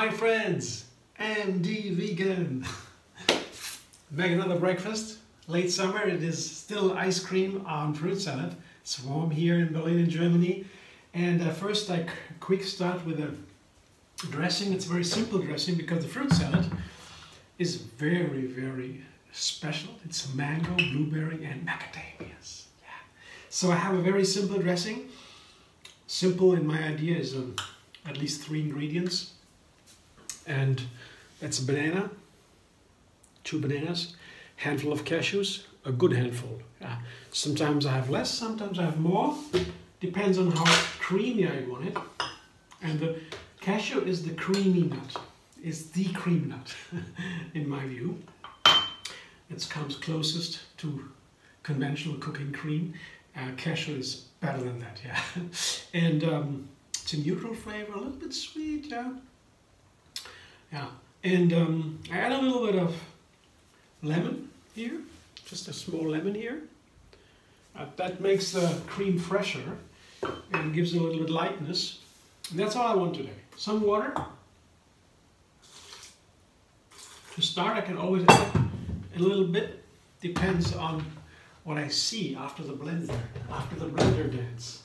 Hi friends, MD Vegan. Make another breakfast. Late summer, it is still ice cream on fruit salad. It's warm here in Berlin in Germany. And first I quick start with a dressing. It's a very simple dressing because the fruit salad is very, very special. It's mango, blueberry and macadamias. Yeah. So I have a very simple dressing. Simple in my idea is at least 3 ingredients. And that's a banana, 2 bananas, handful of cashews, a good handful. Sometimes I have less, sometimes I have more. Depends on how creamy I want it. And the cashew is the creamy nut. It's the cream nut, in my view. It comes closest to conventional cooking cream. Cashew is better than that, yeah. And it's a neutral flavor, a little bit sweet, yeah. Yeah, and I add a little bit of lemon here, just a small lemon here. That makes the cream fresher and gives it a little bit lightness. And that's all I want today. Some water. To start, I can always add a little bit. Depends on what I see after the blender dance.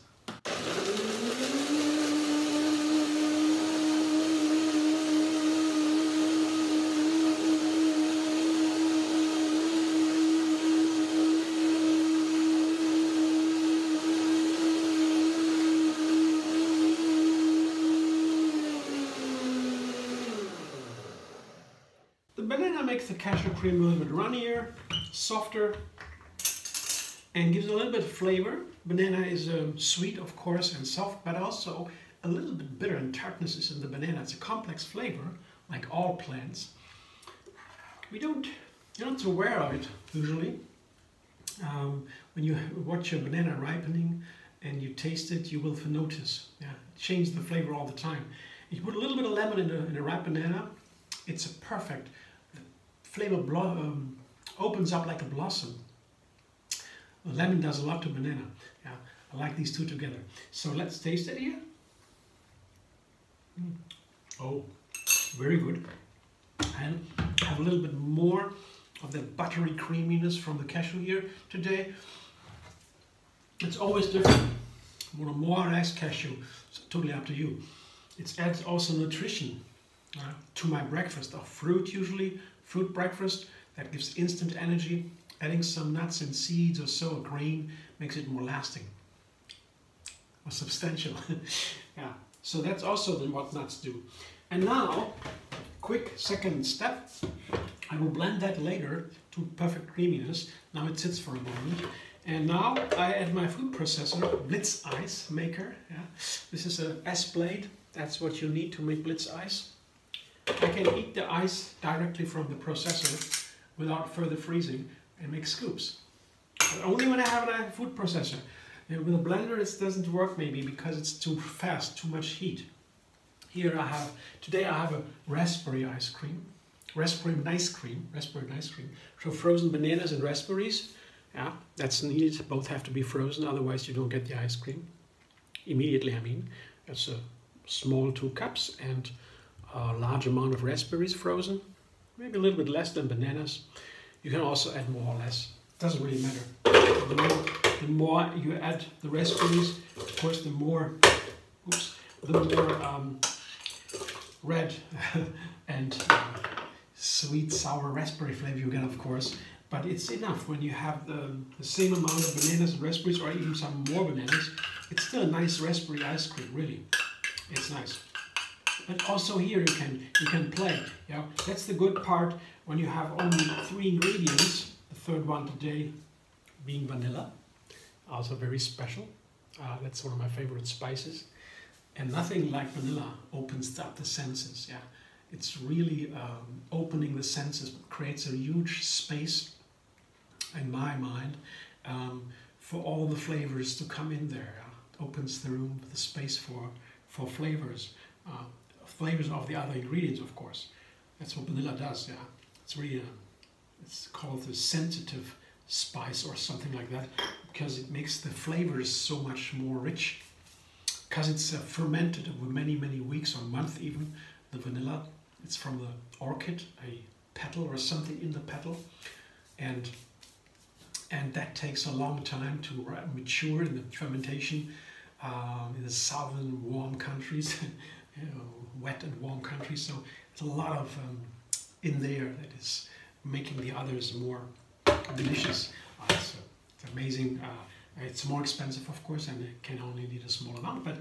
The banana makes the cashew cream a little bit runnier, softer, and gives a little bit of flavor. Banana is sweet, of course, and soft, but also a little bit bitter, and tartness is in the banana. It's a complex flavor, like all plants. You're not aware of it, usually. When you watch a banana ripening and you taste it, you will notice. Yeah, change the flavor all the time. If you put a little bit of lemon in a ripe banana, it's a perfect flavor. Opens up like a blossom. Lemon does a lot to banana. Yeah, I like these two together. So let's taste it here. Oh, very good. And have a little bit more of that buttery creaminess from the cashew here today. It's always different. More or less cashew. It's totally up to you. It adds also nutrition to my breakfast of fruit, usually fruit breakfast that gives instant energy. Adding some nuts and seeds or so, a grain, makes it more lasting or substantial. Yeah, so that's also what nuts do. And now, quick second step. I will blend that later to perfect creaminess. Now it sits for a moment. And now I add my food processor, Blitz ice maker. Yeah. This is a S-blade. That's what you need to make Blitz ice. I can eat the ice directly from the processor without further freezing and make scoops. But only when I have a food processor. And with a blender it doesn't work maybe because it's too fast, too much heat. Here today I have a raspberry ice cream. Raspberry Nicecream. So frozen bananas and raspberries. Yeah, that's needed. Both have to be frozen, otherwise you don't get the ice cream. Immediately, I mean. That's a small 2 cups and a large amount of raspberries frozen. Maybe a little bit less than bananas. You can also add more or less. Doesn't really matter. The more you add the raspberries, of course, the more red and sweet, sour raspberry flavor you get, of course. But it's enough when you have the same amount of bananas and raspberries, or even some more bananas. It's still a nice raspberry ice cream, really. It's nice. But also here you can play. Yeah, that's the good part when you have only 3 ingredients. The third one today being vanilla, also very special. That's one of my favorite spices. And nothing like vanilla opens up the senses. Yeah, it's really opening the senses, creates a huge space in my mind for all the flavors to come in there. Opens the room, the space for flavors. Flavors of the other ingredients, of course. That's what vanilla does, yeah. It's really, it's called the sensitive spice or something like that, because it makes the flavors so much more rich. Because it's fermented over many, many weeks or months even, the vanilla. It's from the orchid, a petal or something in the petal, and that takes a long time to mature in the fermentation in the southern warm countries, wet and warm countries. So it's a lot of in there that is making the others more delicious. So it's amazing. It's more expensive, of course, and it can only need a small amount. But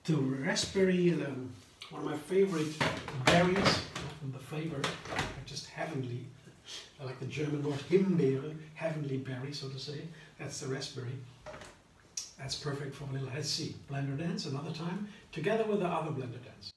the raspberry, one of my favorite berries, and the flavor are just heavenly. I like the German word Himbeere, heavenly berry, so to say. That's the raspberry. That's perfect for vanilla. Let's see, blender dance another time, together with the other blender dance.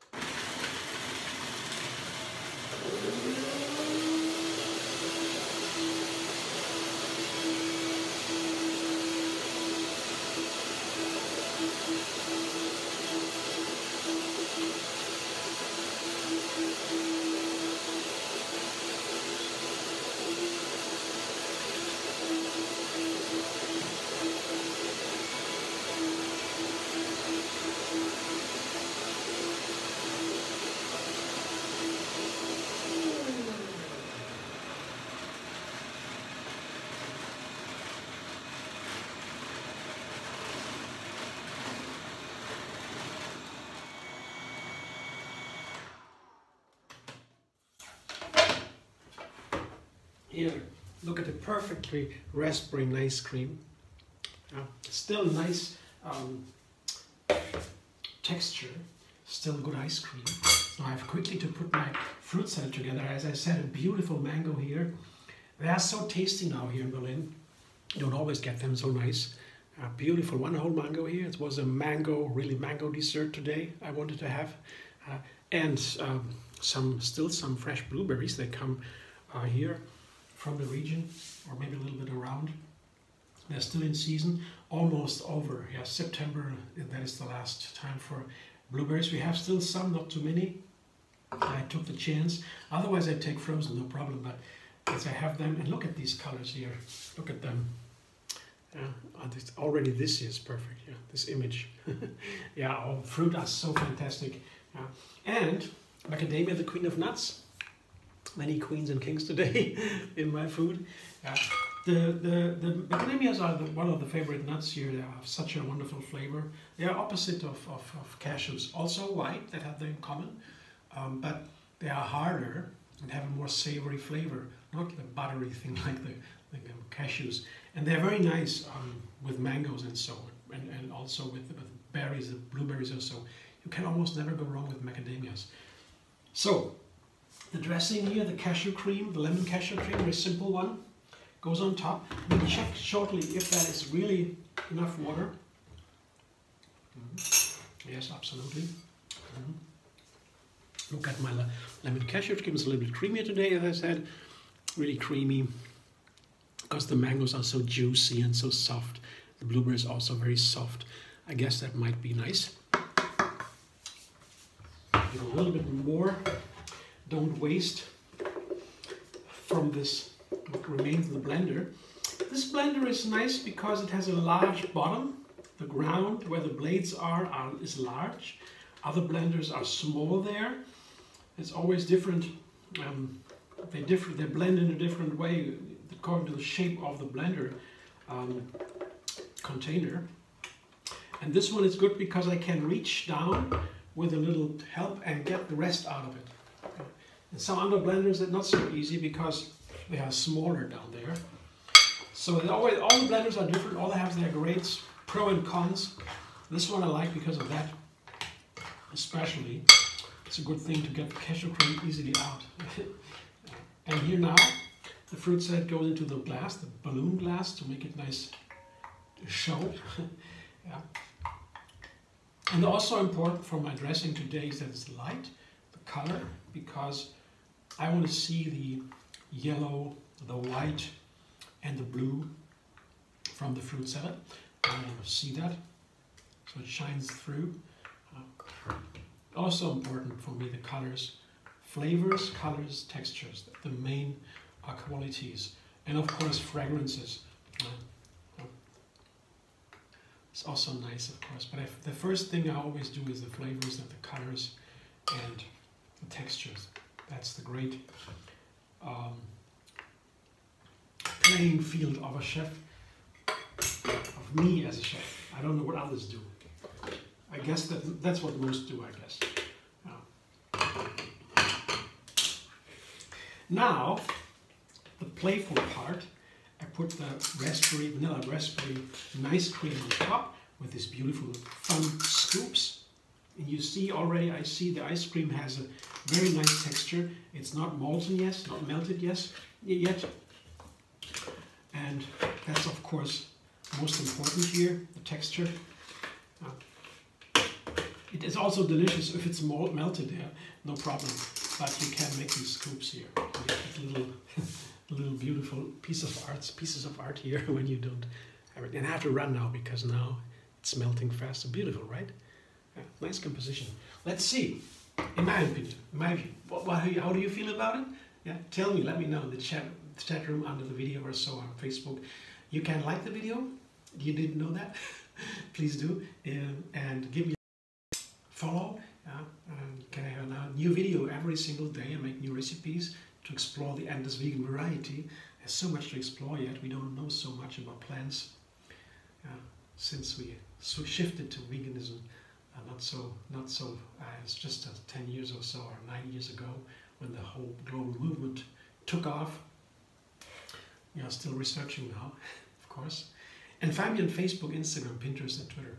Here, look at the perfectly raspberry Nicecream. Still nice texture, still good ice cream. So I have quickly to put my fruit salad together. As I said, a beautiful mango here. They are so tasty now here in Berlin. You don't always get them so nice. Beautiful, one whole mango here. It was a mango, really mango dessert today I wanted to have. And still some fresh blueberries. They come here from the region, or maybe a little bit around. They're still in season, almost over. Yeah, September, that is the last time for blueberries. We have still some, not too many. I took the chance. Otherwise I'd take frozen, no problem, but as I have them, and look at these colors here. Look at them. Already this is perfect, yeah, this image. Yeah, all fruit are so fantastic. And macadamia, the queen of nuts. Many queens and kings today in my food. The macadamias are one of the favorite nuts here. They have such a wonderful flavor. They are opposite of cashews, also white, that have them in common, but they are harder and have a more savory flavor, not the buttery thing like the cashews. And they're very nice with mangoes and so on, and also with berries, the blueberries or so. You can almost never go wrong with macadamias. So, the dressing here, the cashew cream, the lemon cashew cream, very simple one, goes on top. We'll check shortly if that is really enough water. Yes, absolutely. Look at my lemon cashew cream. It's a little bit creamier today, as I said. Really creamy, because the mangoes are so juicy and so soft. The blueberries are also very soft. I guess that might be nice. Give a little bit more. Don't waste from this what remains in the blender. This blender is nice because it has a large bottom. The ground where the blades is large. Other blenders are small there. It's always different. They blend in a different way according to the shape of the blender container. And this one is good because I can reach down with a little help and get the rest out of it. In some other blenders it's not so easy because they are smaller down there. So all the blenders are different, all they have their great pro and cons. This one I like because of that, especially. It's a good thing to get the cashew cream easily out. And here now, the fruit salad goes into the glass, the balloon glass, to make it nice to show. Yeah. And also important for my dressing today is that it's light, the color, because I want to see the yellow, the white, and the blue from the fruit salad. I want to see that, so it shines through. Also important for me, the colors, flavors, colors, textures, the main qualities, and of course fragrances. It's also nice, of course, but the first thing I always do is the flavors and the colors, and the textures. That's the great playing field of a chef, of me as a chef. I don't know what others do. I guess that's what most do, I guess. Now, the playful part, I put the Vanilla Raspberry Nicecream on top with these beautiful fun scoops. And you see already, I see the ice cream has a very nice texture. It's not molten yet, not melted yet. And that's of course most important here, the texture. It is also delicious if it's melted there, no problem. But you can make these scoops here. A little beautiful pieces of art here when you don't have it. And I have to run now because now it's melting fast. Beautiful, right? Yeah, nice composition. Let's see. In my opinion, how do you feel about it? Yeah, tell me. Let me know in the chat room under the video or so on Facebook. You can like the video. You didn't know that? Please do, and give me a follow. Can I have a new video every single day and make new recipes to explore the endless vegan variety. There's so much to explore yet. We don't know so much about plants since we shifted to veganism. It's just 10 years or so, or 9 years ago, when the whole global movement took off. We are still researching now, of course. And find me on Facebook, Instagram, Pinterest, and Twitter.